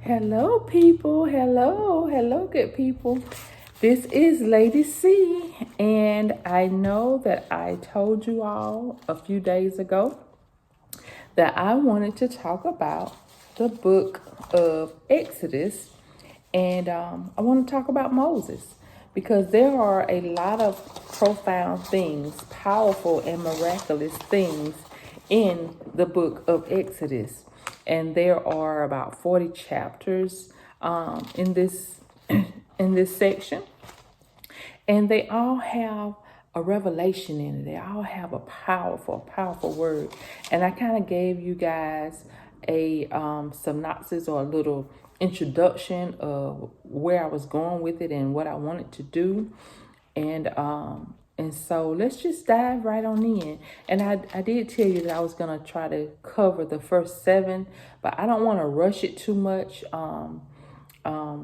Hello, people. Hello, good people. This is Lady C, and I know that I told you all a few days ago that I wanted to talk about the book of Exodus, and I want to talk about Moses because there are a lot of profound things, powerful and miraculous things in the book of Exodus. And there are about 40 chapters in this in this section, and they all have a revelation in it. They all have a powerful word. And I kind of gave you guys a synopsis or a little introduction of where I was going with it and what I wanted to do. And so let's just dive right on in. And I did tell you that I was gonna try to cover the first 7, but I don't want to rush it too much.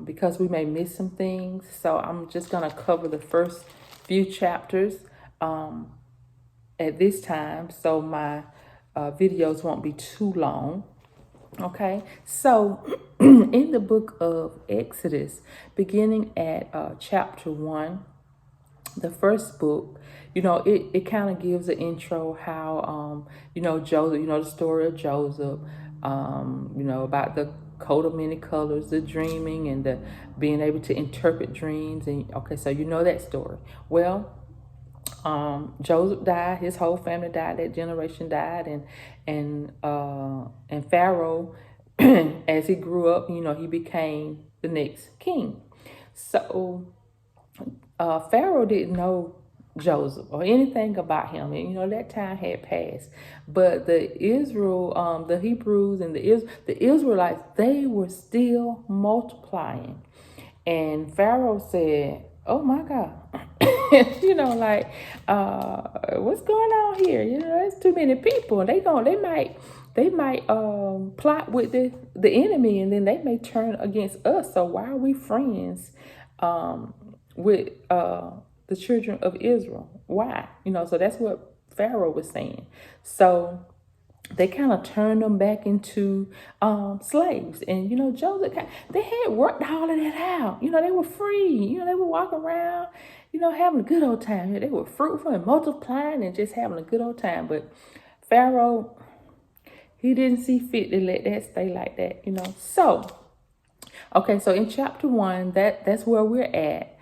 Because we may miss some things. So I'm just going to cover the first few chapters at this time, so my videos won't be too long. Okay, so in the book of Exodus, beginning at chapter 1, the first book, it kind of gives an intro how, Joseph, the story of Joseph, about the coat of many colors, the dreaming and the being able to interpret dreams. And okay, so you know that story. Well, Joseph died, his whole family died, that generation died, and Pharaoh, as he grew up, he became the next king. So Pharaoh didn't know Joseph or anything about him, and that time had passed. But the Hebrews and the Israelites, they were still multiplying, and Pharaoh said, "Oh my God." What's going on here? There's too many people. They might plot with the enemy, and then they may turn against us. So why are we friends with the children of Israel? Why? So that's what Pharaoh was saying. So they kind of turned them back into slaves. And, Joseph, they had worked all of that out. They were free. They were walking around, having a good old time. They were fruitful and multiplying and just having a good old time. But Pharaoh, he didn't see fit to let that stay like that, So, okay, so in chapter 1, that's where we're at.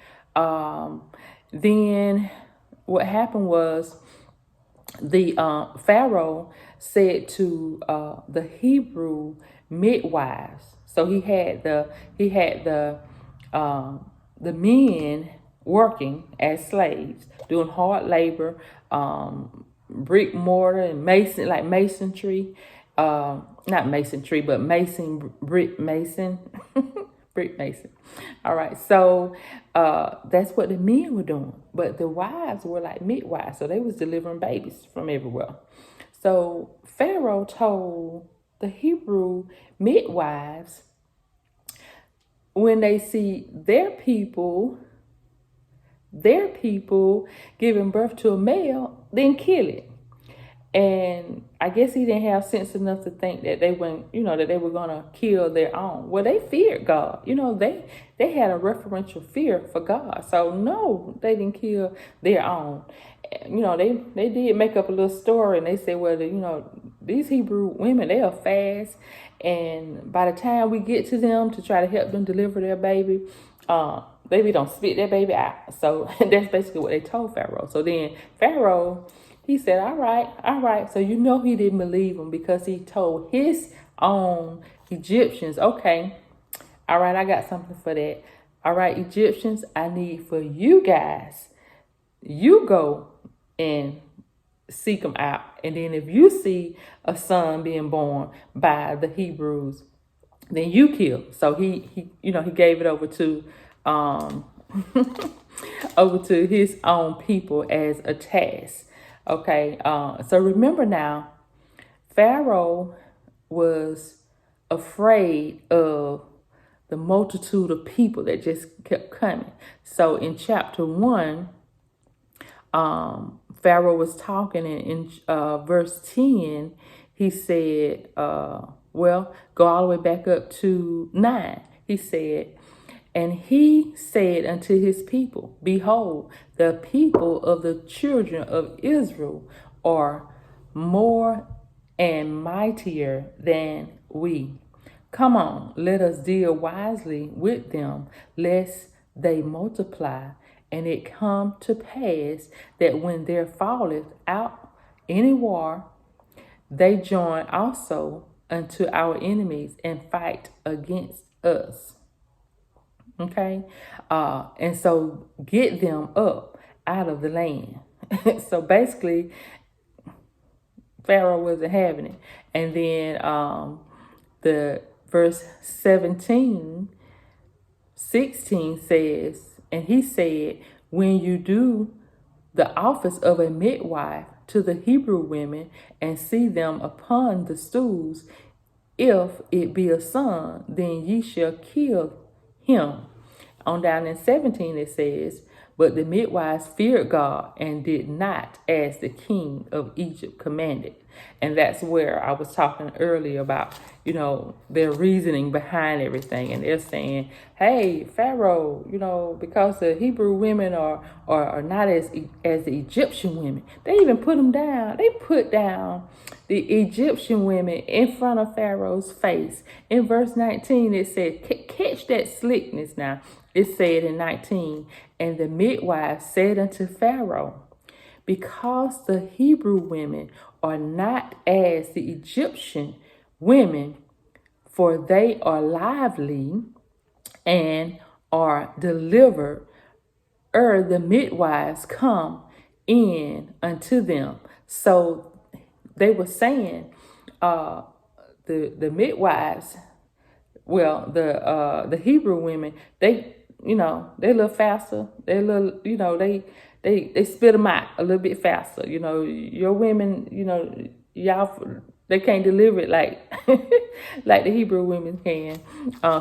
Then what happened was the Pharaoh said to the Hebrew midwives. So he had the men working as slaves, doing hard labor, brick mortar and masonry, not masonry, but brick mason. Brick mason. All right, so that's what the men were doing, but the wives were like midwives, so they was delivering babies from everywhere. So Pharaoh told the Hebrew midwives, when they see their people giving birth to a male, then kill it. And I guess he didn't have sense enough to think that they went, that they were gonna kill their own. Well, they feared God. They had a reverential fear for God. So no, they didn't kill their own. They did make up a little story, and they said, well, these Hebrew women, they are fast, and by the time we get to them to try to help them deliver their baby, baby don't spit that baby out. So that's basically what they told Pharaoh. So then Pharaoh, he said, all right. So he didn't believe him, because he told his own Egyptians, okay, all right, I got something for that. All right, Egyptians, I need for you guys, you go and seek them out. And then if you see a son being born by the Hebrews, then you kill. So he gave it over to over to his own people as a task. Okay, so remember now, Pharaoh was afraid of the multitude of people that just kept coming. So in chapter 1, Pharaoh was talking, and in verse 10, he said, Well, go all the way back up to 9. He said, and he said unto his people, behold, the people of the children of Israel are more and mightier than we. Come on, let us deal wisely with them, lest they multiply. And it come to pass that when there falleth out any war, they join also unto our enemies and fight against us. Okay. And so get them up out of the land. So basically, Pharaoh wasn't having it. And then the verse 17, 16 says, and he said, when you do the office of a midwife to the Hebrew women and see them upon the stools, if it be a son, then ye shall kill him. On down in 17 it says, but the midwives feared God and did not as the king of Egypt commanded. And that's where I was talking earlier about, their reasoning behind everything. And they're saying, hey, Pharaoh, because the Hebrew women are not as the Egyptian women. They even put them down. They put down the Egyptian women in front of Pharaoh's face. In verse 19, it said, catch that slickness now. It said in 19, and the midwife said unto Pharaoh, because the Hebrew women are not as the Egyptian women, for they are lively and are delivered, ere the midwives come in unto them. So they were saying, the midwives, well, the Hebrew women, they a little faster. They a little, they spit them out a little bit faster. Your women, y'all, they can't deliver it like like the Hebrew women can.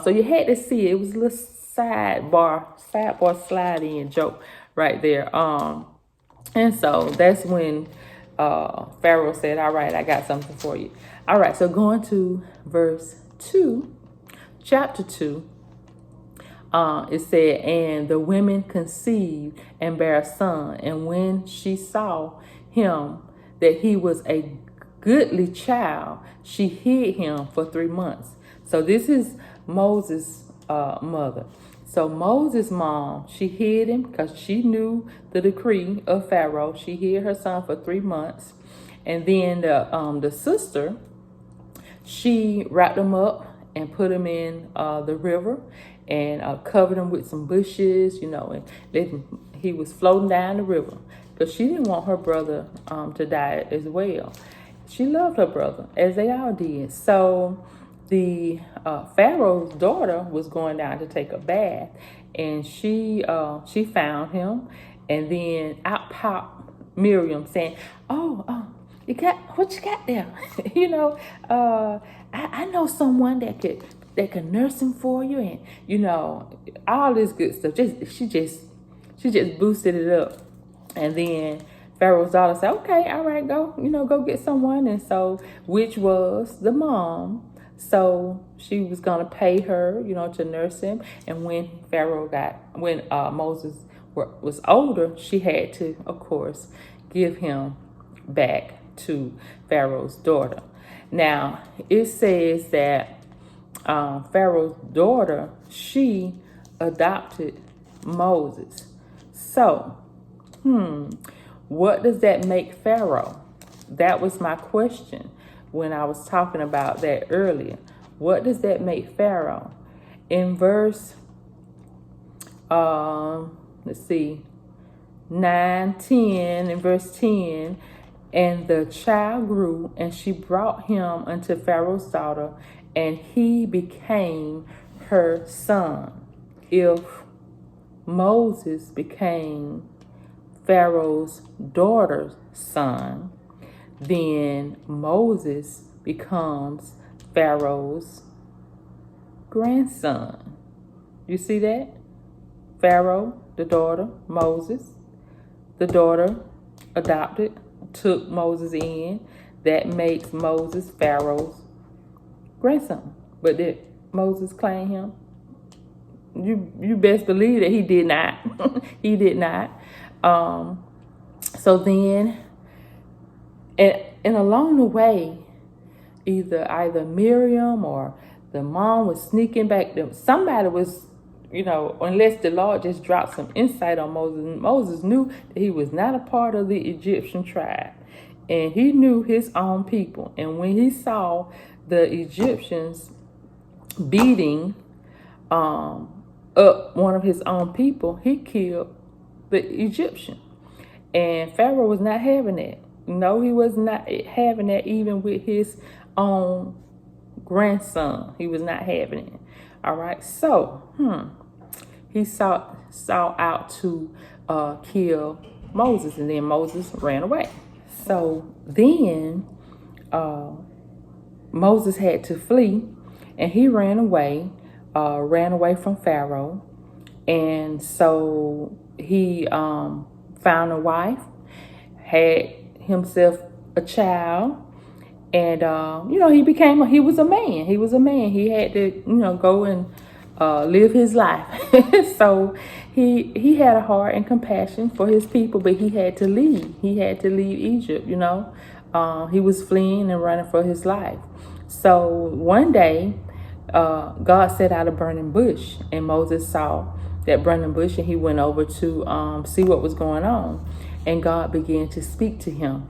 So you had to see it. It was a little sidebar slide in joke right there. And so that's when Pharaoh said, all right, I got something for you. All right, so going to verse 2, chapter 2. It said, and the women conceived and bare a son. And when she saw him that he was a goodly child, she hid him for 3 months. So this is Moses' mother. So Moses' mom, she hid him because she knew the decree of Pharaoh. She hid her son for 3 months. And then the sister, she wrapped him up and put him in the river and covered him with some bushes, and he was floating down the river because she didn't want her brother to die as well. She loved her brother, as they all did. So the Pharaoh's daughter was going down to take a bath, and she found him, and then out popped Miriam saying, "Oh, you got what you got there? I know someone that could nurse him for you, and all this good stuff." She just boosted it up, and then Pharaoh's daughter said, "Okay, all right, go get someone," and so which was the mom. So she was gonna pay her, to nurse him. And when Moses was older, she had to, of course, give him back to Pharaoh's daughter. Now it says that Pharaoh's daughter, she adopted Moses. So, what does that make Pharaoh? That was my question when I was talking about that earlier. What does that make Pharaoh? In verse, let's see, 9, 10, in verse 10, and the child grew, and she brought him unto Pharaoh's daughter, and he became her son. If Moses became Pharaoh's daughter's son, then Moses becomes Pharaoh's grandson. You see that? Pharaoh, the daughter, Moses, the daughter adopted, took Moses in. That makes Moses Pharaoh's grandson. But did Moses claim him? You best believe that he did not. He did not. So then, and along the way, either Miriam or the mom was sneaking back. Somebody was, unless the Lord just dropped some insight on Moses. Moses knew that he was not a part of the Egyptian tribe. And he knew his own people. And when he saw the Egyptians beating up one of his own people, he killed the Egyptian. And Pharaoh was not having that. No, he was not having that even with his own grandson. He was not having it. All right. So, he sought out to kill Moses, and then Moses ran away. So then Moses had to flee, and he ran away from Pharaoh. And so he found a wife, had himself a child, and he was a man. He had to go and live his life. So he had a heart and compassion for his people, but he had to leave. He had to leave Egypt. He was fleeing and running for his life. So one day, God set out a burning bush, and Moses saw that burning bush, and he went over to see what was going on. And God began to speak to him,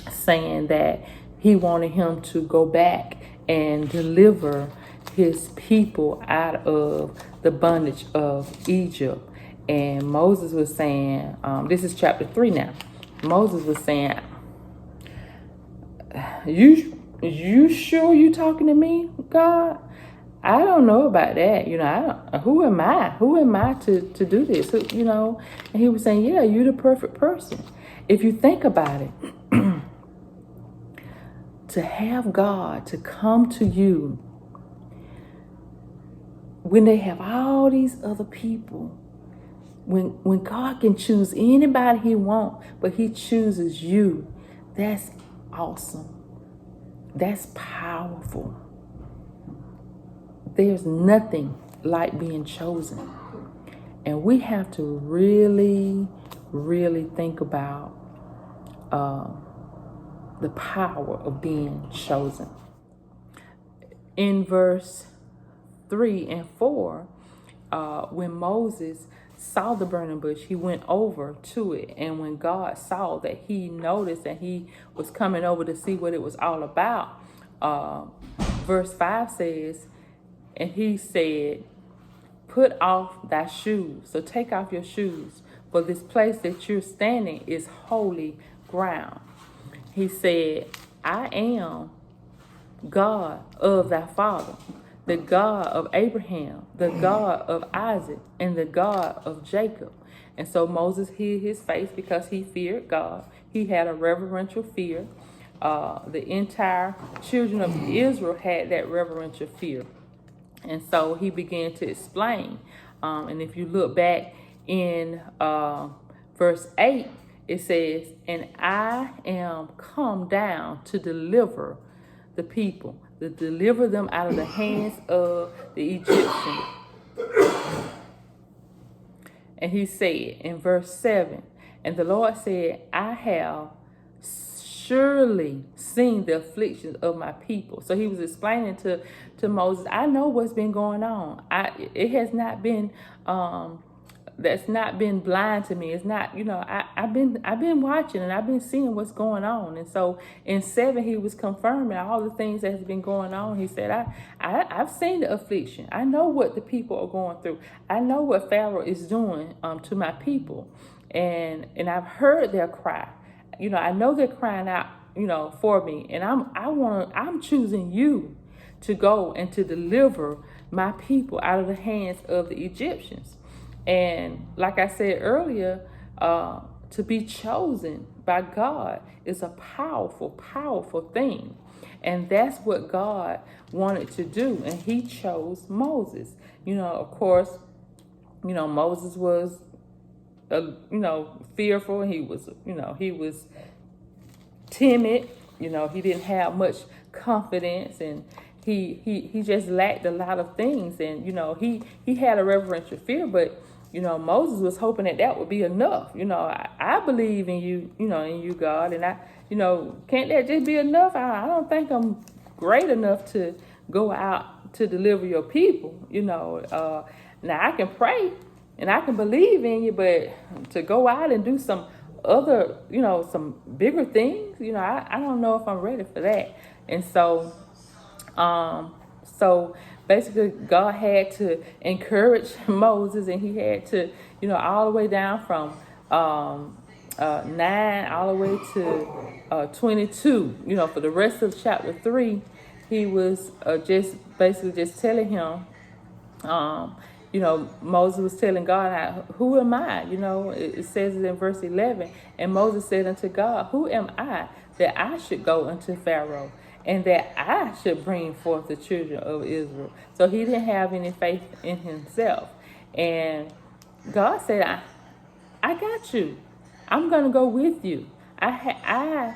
saying that he wanted him to go back and deliver his people out of the bondage of Egypt. And Moses was saying, this is chapter 3 now. Moses was saying, you sure you talking to me, God? I don't know about that. Who am I? Who am I to do this? And he was saying, yeah, you're the perfect person. If you think about it, to have God to come to you when they have all these other people, when God can choose anybody he wants, but he chooses you, that's awesome. That's powerful. There's nothing like being chosen. And we have to really, really think about the power of being chosen. In verse 3 and 4, when Moses saw the burning bush, he went over to it. And when God saw that, he noticed that he was coming over to see what it was all about. Verse 5 says, and he said, put off thy shoes. So take off your shoes, for this place that you're standing is holy ground. He said, I am God of thy father, the God of Abraham, the God of Isaac, and the God of Jacob. And so Moses hid his face because he feared God. He had a reverential fear. The entire children of Israel had that reverential fear. And so he began to explain. And if you look back in verse 8, it says, and I am come down to deliver the people, to deliver them out of the hands of the Egyptians. And he said in verse 7, and the Lord said, I have surely seen the afflictions of my people. So he was explaining to Moses, I know what's been going on. It has not been that's not been blind to me. It's not, I've been watching, and I've been seeing what's going on. And so in 7, he was confirming all the things that has been going on. He said, I've seen the affliction. I know what the people are going through. I know what Pharaoh is doing to my people. And I've heard their cry. I know they're crying out, for me. And I'm choosing you to go and to deliver my people out of the hands of the Egyptians. And like I said earlier, to be chosen by God is a powerful, powerful thing. And that's what God wanted to do. And he chose Moses. Of course, Moses was, fearful. He was timid. He didn't have much confidence, and he just lacked a lot of things. And, he had a reverential fear, but, Moses was hoping that would be enough. I believe in you, in you, God. And can't that just be enough? I don't think I'm great enough to go out to deliver your people. Now I can pray and I can believe in you, but to go out and do some other, some bigger things, I don't know if I'm ready for that. And so basically God had to encourage Moses, and he had to, all the way down from 9 all the way to 22, for the rest of chapter 3, he was just basically just telling him, Moses was telling God, who am I? It says it in verse 11. And Moses said unto God, who am I that I should go unto Pharaoh, and that I should bring forth the children of Israel? So he didn't have any faith in himself. And God said, I got you. I'm going to go with you. I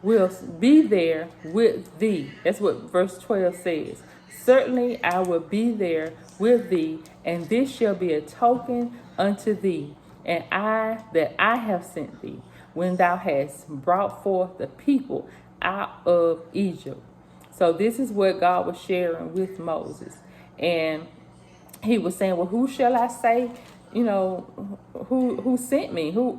will be there with thee. That's what verse 12 says. Certainly I will be there with thee, and this shall be a token unto thee, and that I have sent thee, when thou hast brought forth the people out of Egypt. So this is what God was sharing with Moses. And he was saying, well, who shall I say, who sent me? Who,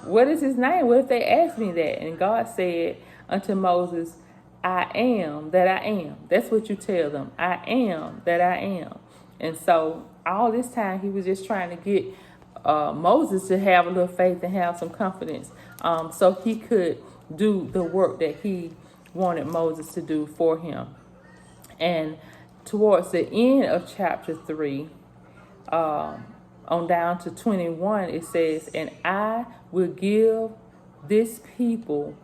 what is his name? What if they ask me that? And God said unto Moses, I am that I am. That's what you tell them. I am that I am. And so all this time he was just trying to get Moses to have a little faith and have some confidence, so he could do the work that he wanted Moses to do for him. And towards the end of chapter 3, on down to 21, it says, and I will give this people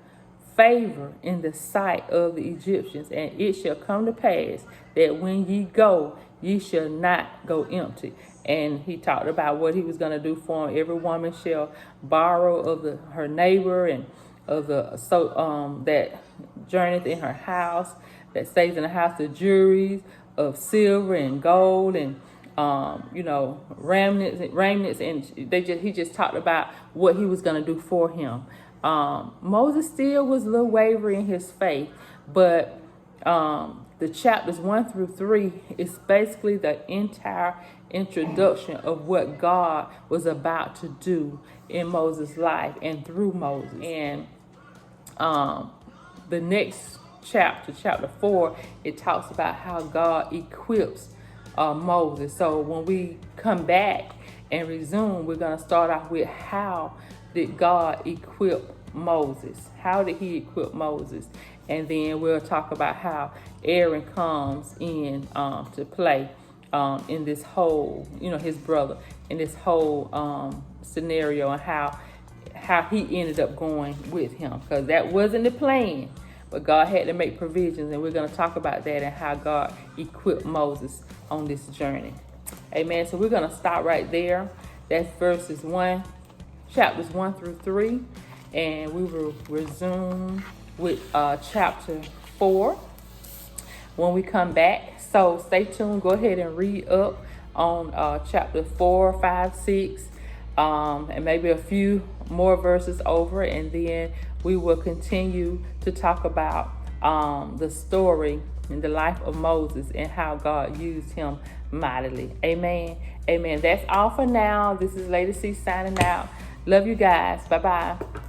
favor in the sight of the Egyptians, and it shall come to pass that when ye go, ye shall not go empty. And he talked about what he was going to do for them. Every woman shall borrow of her neighbor, and of that journeyeth in her house, that stays in the house, the jewelries of silver and gold, and remnants, and he just talked about what he was going to do for him. Moses still was a little wavering in his faith, but the chapters 1 through 3 is basically the entire introduction of what God was about to do in Moses' life and through Moses. And the next chapter, chapter 4, it talks about how God equips Moses. So when we come back and resume, we're going to start off with how did God equip Moses? How did he equip Moses? And then we'll talk about how Aaron comes in to play in this whole, his brother, in this whole scenario, and how he ended up going with him, because that wasn't the plan, but God had to make provisions, and we're going to talk about that and how God equipped Moses on this journey. Amen. So we're going to stop right there. That's chapters 1 through 3, and we will resume with chapter 4 when we come back. So stay tuned. Go ahead and read up on chapter 4, 5, 6, and maybe a few more verses over, and then we will continue to talk about the story in the life of Moses and how God used him mightily. Amen. Amen. That's all for now. This is Lady C signing out. Love you guys. Bye-bye.